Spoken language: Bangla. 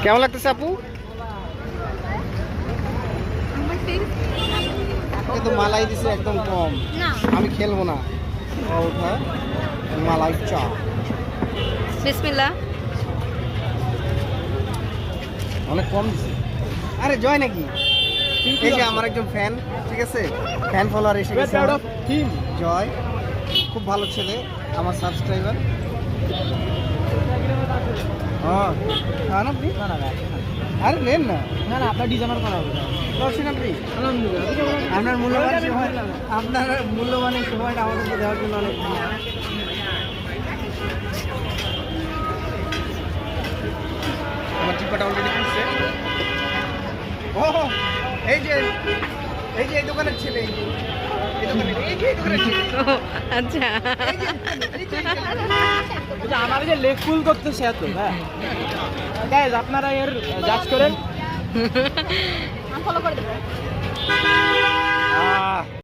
কেমন লাগতেছে আপু? কিন্তু মালাই দিছে একদম কম। আমি খেলবো না। ওঠা মালাই চা। বিসমিল্লাহ। অনেক কম দিছে। আরে জয় নাকি? এই যে আমার একজন ফ্যান, ঠিক আছে, ফ্যান ফলোয়ার এসে গেছে। জয় খুব ভালো ছেলে, আমার সাবস্ক্রাইবার। হ্যাঁ খান আপনি? আরে নেন না। না না, আপনার ডিজাইনার করা হবে। দর্শন আপনি আপনার মূল্যবান সময়, আপনার মূল্যবানের সময়টা আমাদেরকে দেওয়ার জন্য অনেক ধন্যবাদ। আমার টিপাটা অলরেডি খুঁজছে। ও এই যে এই দোকানের ছেলে, এই দোকানের ছেলে। আচ্ছা, আমার যে লেগ ফুল করতেছে এত, হ্যাঁ গাইজ আপনারা এর জাজ করেন। ফলো করে দেবো।